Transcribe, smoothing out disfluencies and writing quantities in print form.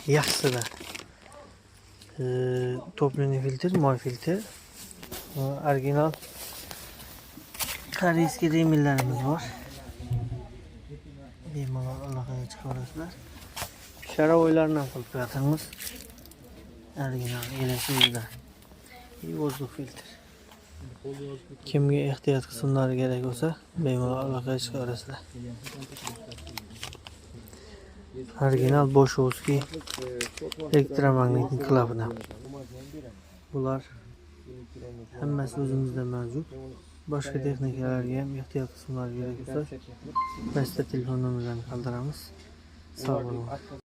yaxshisi topливный filtr, moy filtr, original koreyskiy remillarimiz bor. Bemalol aloqaga chiqaverasizlar. Sharovoylarni ham qilib qo'yamiz. Original elashuvda. Vozdux filtr. Kimga ehtiyot qismlari kerak bo'lsa, bemalol aloqaga chiqaverasizlar. Original Boschowski elektromagnitli klavidan. Bular hammasi o'zimizda mavjud. Boshqa texnikalarga ham ehtiyot qismlari kerak bo'lsa, pastda telefon nomerlarini qoldiramiz. Sog' bo'ling.